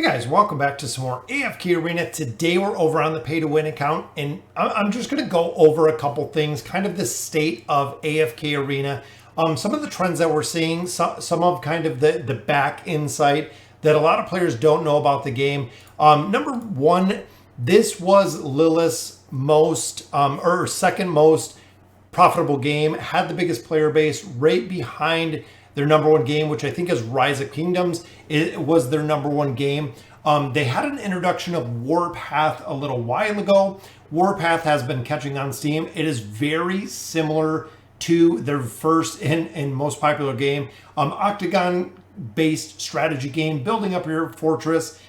Guys, welcome back to some more AFK Arena. Today we're over on the pay to win account, and I'm just going to go over a couple things, kind of the state of AFK Arena, some of the trends that we're seeing, some of kind of the back insight that a lot of players don't know about the game. Number one, this was Lilith's second most profitable game, had the biggest player base, right behind their number one game, which I think is Rise of Kingdoms. It was their number one game. They had an introduction of Warpath a little while ago. Warpath has been catching on Steam. It is very similar to their first and most popular game, Octagon-based strategy game, building up your fortress,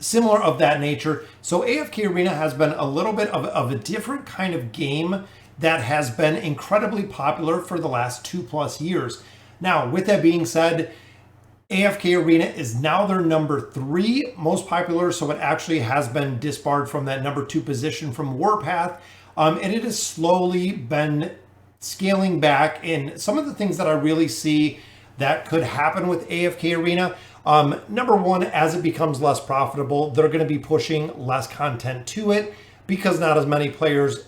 similar of that nature. So AFK Arena has been a little bit of a different kind of game that has been incredibly popular for the last 2+ years. Now, with that being said, AFK Arena is now their number 3 most popular, so it actually has been disbarred from that number 2 position from Warpath, and it has slowly been scaling back. And some of the things that I really see that could happen with AFK Arena, number one, as it becomes less profitable, they're going to be pushing less content to it because not as many players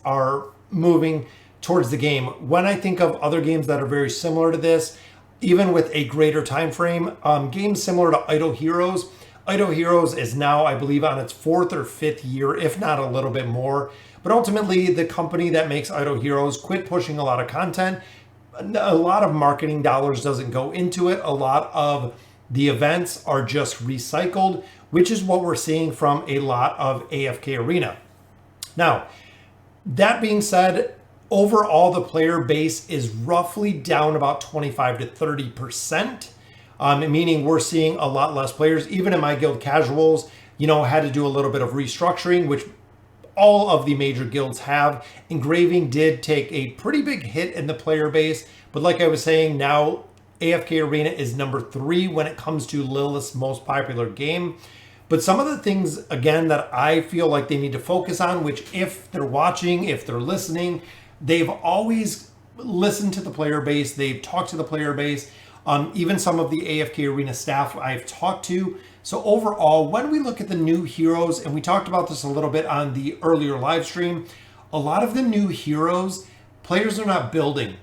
are moving towards the game. When I think of other games that are very similar to this, even with a greater time frame, games similar to Idle Heroes. Idle Heroes is now, I believe, on its 4th or 5th year, if not a little bit more. But ultimately, the company that makes Idle Heroes quit pushing a lot of content. A lot of marketing dollars doesn't go into it. A lot of the events are just recycled, which is what we're seeing from a lot of AFK Arena. Now, that being said, overall, the player base is roughly down about 25 to 30%, meaning we're seeing a lot less players. Even in my guild, Casuals, had to do a little bit of restructuring, which all of the major guilds have. Engraving did take a pretty big hit in the player base, but like I was saying, now AFK Arena is number 3 when it comes to Lilith's most popular game. But some of the things, again, that I feel like they need to focus on, which if they're watching, if they're listening, they've always listened to the player base. They've talked to the player base. Even some of the AFK Arena staff I've talked to. So overall, when we look at the new heroes, and we talked about this a little bit on the earlier live stream, a lot of the new heroes, players are not building.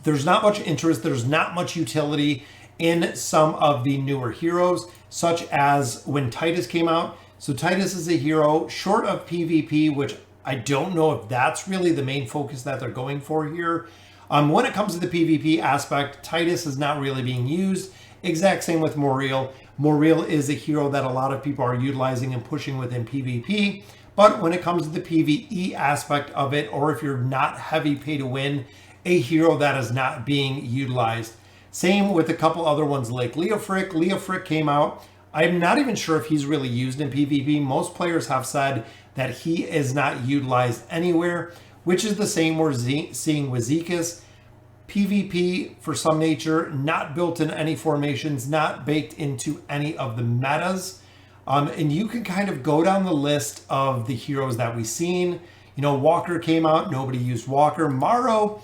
There's not much interest. There's not much utility in some of the newer heroes, such as when Titus came out. So Titus is a hero short of PvP, which I don't know if that's really the main focus that they're going for here. When it comes to the PvP aspect, Titus is not really being used. Exact same with Moreel. Moreel is a hero that a lot of people are utilizing and pushing within PvP. But when it comes to the PvE aspect of it, or if you're not heavy pay to win, a hero that is not being utilized. Same with a couple other ones like Leofric. Leofric came out. I'm not even sure if he's really used in PvP. Most players have said that he is not utilized anywhere, which is the same we're seeing with Zekus. PvP for some nature, not built in any formations, not baked into any of the metas. And you can kind of go down the list of the heroes that we've seen. Walker came out, nobody used Walker. Maro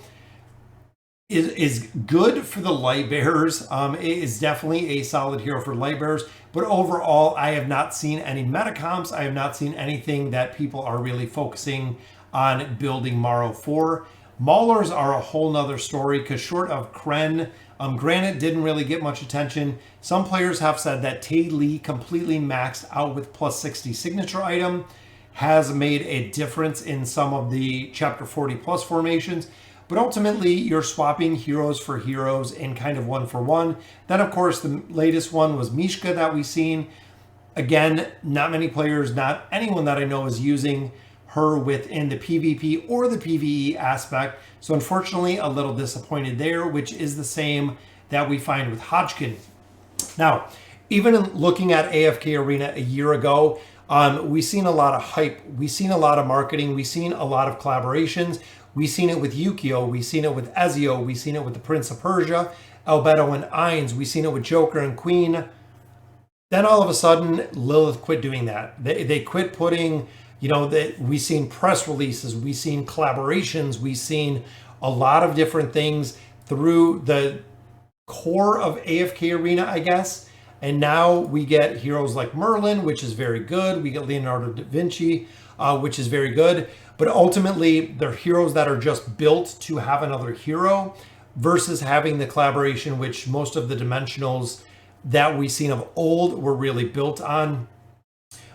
is good for the light bearers. It is definitely a solid hero for light bearers, but overall, I have not seen any meta comps. I have not seen anything that people are really focusing on building Maro for. Maulers are a whole nother story, because short of Kren, Granite didn't really get much attention. Some players have said that Tae Lee completely maxed out with +60 signature item has made a difference in some of the chapter 40+ formations. But ultimately, you're swapping heroes for heroes in kind of 1-for-1. Then, of course, the latest one was Mishka that we've seen. Again, not many players, not anyone that I know is using her within the PvP or the PvE aspect. So unfortunately, a little disappointed there, which is the same that we find with Hodgkin. Now, even looking at AFK Arena a year ago, we've seen a lot of hype. We've seen a lot of marketing. We've seen a lot of collaborations. We've seen it with Yukio, we've seen it with Ezio, we've seen it with the Prince of Persia, Albedo and Ainz, we've seen it with Joker and Queen. Then all of a sudden, Lilith quit doing that. They quit putting, we've seen press releases, we've seen collaborations, we've seen a lot of different things through the core of AFK Arena, I guess, And now we get heroes like Merlin, which is very good. We get Leonardo da Vinci, which is very good. But ultimately, they're heroes that are just built to have another hero versus having the collaboration, which most of the dimensionals that we've seen of old were really built on.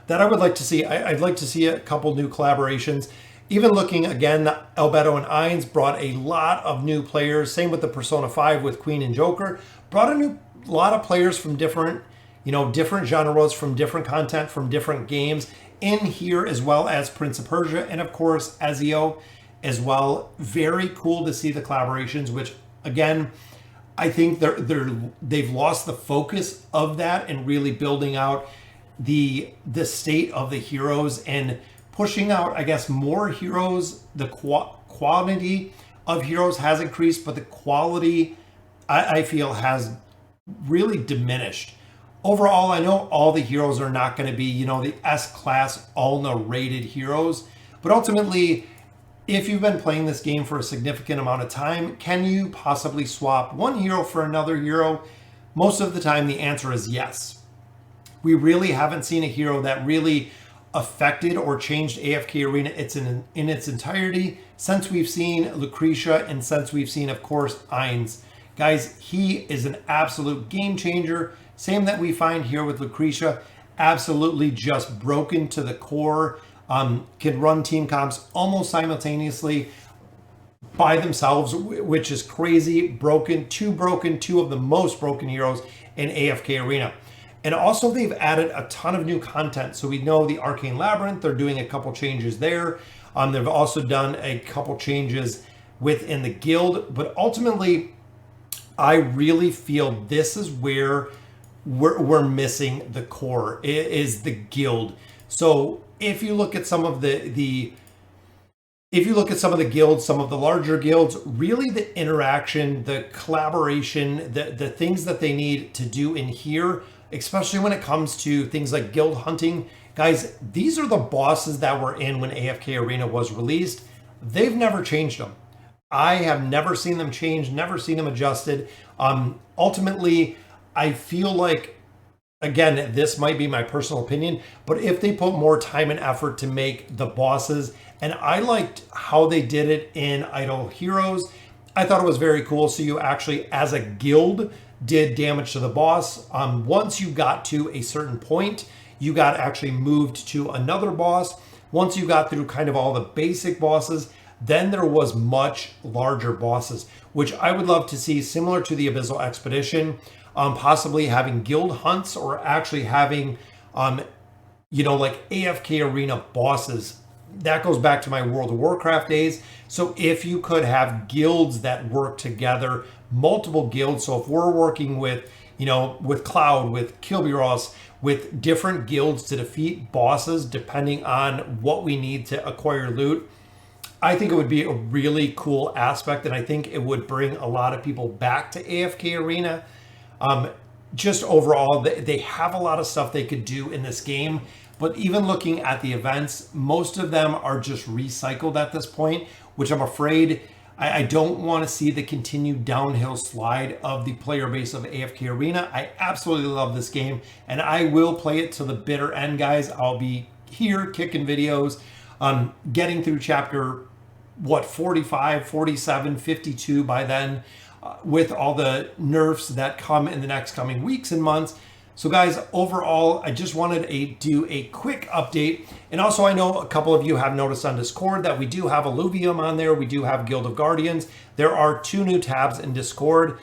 That I would like to see. I'd like to see a couple new collaborations. Even looking again, Albedo and Ainz brought a lot of new players. Same with the Persona 5 with Queen and Joker. Brought a lot of players from different genres, from different content, from different games in here, as well as Prince of Persia and of course Ezio as well. Very cool to see the collaborations, which again, I think they've lost the focus of that and really building out the state of the heroes and pushing out, I guess, more heroes. The quantity of heroes has increased, but the quality, I feel, has really diminished. Overall, I know all the heroes are not going to be, the S-class, all-narrated heroes, but ultimately, if you've been playing this game for a significant amount of time, can you possibly swap one hero for another hero? Most of the time, the answer is yes. We really haven't seen a hero that really affected or changed AFK Arena in its entirety since we've seen Lucretia and since we've seen, of course, Ainz. Guys, he is an absolute game changer. Same that we find here with Lucretia. Absolutely just broken to the core. Can run team comps almost simultaneously by themselves, which is crazy. Two of the most broken heroes in AFK Arena. And also they've added a ton of new content. So we know the Arcane Labyrinth, they're doing a couple changes there. They've also done a couple changes within the guild. But ultimately, I really feel this is where we're missing the core, is the guild. So if you look at some of the guilds, some of the larger guilds, really the interaction, the collaboration, the things that they need to do in here, especially when it comes to things like guild hunting. Guys, these are the bosses that were in when AFK Arena was released. They've never changed them. I have never seen them change, never seen them adjusted. Ultimately, I feel like, again, this might be my personal opinion, but if they put more time and effort to make the bosses, and I liked how they did it in Idle Heroes, I thought it was very cool. So you actually, as a guild, did damage to the boss. Once you got to a certain point, you got actually moved to another boss. Once you got through kind of all the basic bosses, then there was much larger bosses, which I would love to see, similar to the Abyssal Expedition, possibly having guild hunts or actually having, like AFK Arena bosses. That goes back to my World of Warcraft days. So if you could have guilds that work together, multiple guilds. So if we're working with, with Cloud, with Kilbyros, with different guilds to defeat bosses, depending on what we need to acquire loot, I think it would be a really cool aspect. And I think it would bring a lot of people back to AFK Arena. Just overall, they have a lot of stuff they could do in this game. But even looking at the events, most of them are just recycled at this point, which I'm afraid I don't want to see the continued downhill slide of the player base of AFK Arena. I absolutely love this game, and I will play it to the bitter end, guys. I'll be here kicking videos, getting through chapter, 45, 47, 52 by then, with all the nerfs that come in the next coming weeks and months. So guys, overall, I just wanted to do a quick update. And also, I know a couple of you have noticed on Discord that we do have Illuvium on there. We do have Guild of Guardians. There are 2 new tabs in Discord.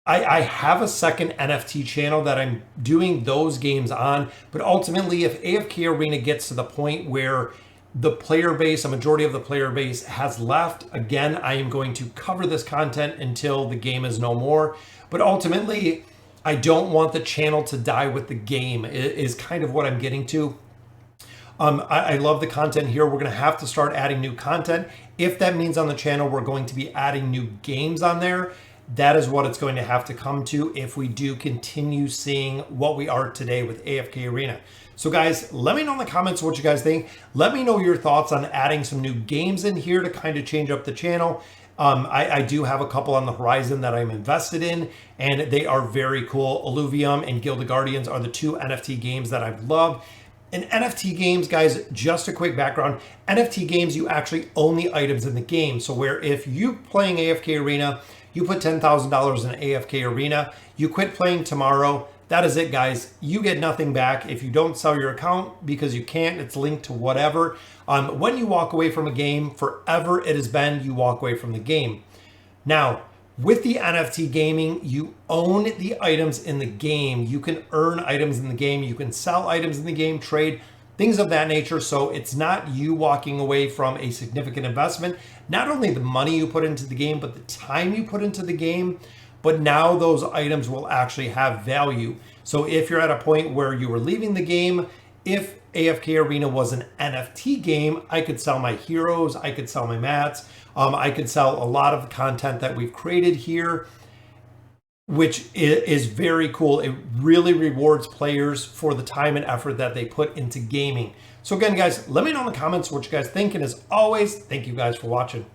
I have a second NFT channel that I'm doing those games on. But ultimately, if AFK Arena gets to the point where the player base, a majority of the player base has left, again, I am going to cover this content until the game is no more. But ultimately, I don't want the channel to die with the game, is kind of what I'm getting to. I love the content here. We're going to have to start adding new content. If that means on the channel we're going to be adding new games on there, that is what it's going to have to come to if we do continue seeing what we are today with AFK Arena. So guys, let me know in the comments what you guys think. Let me know your thoughts on adding some new games in here to kind of change up the channel. I do have a couple on the horizon that I'm invested in, and they are very cool. Illuvium and Guild of Guardians are the two NFT games that I've loved. In NFT games, guys, just a quick background, NFT games, you actually own the items in the game. So where if you playing AFK Arena, you put $10,000 in AFK Arena, you quit playing tomorrow, that is it, guys. You get nothing back if you don't sell your account, because you can't. It's linked to whatever. When you walk away from a game, forever it has been, you walk away from the game. Now, with the NFT gaming, you own the items in the game. You can earn items in the game. You can sell items in the game, trade, things of that nature. So it's not you walking away from a significant investment. Not only the money you put into the game, but the time you put into the game. But now those items will actually have value. So if you're at a point where you were leaving the game, if AFK Arena was an NFT game, I could sell my heroes, I could sell my mats, I could sell a lot of the content that we've created here, which is very cool. It really rewards players for the time and effort that they put into gaming. So again, guys, let me know in the comments what you guys think. And as always, thank you guys for watching.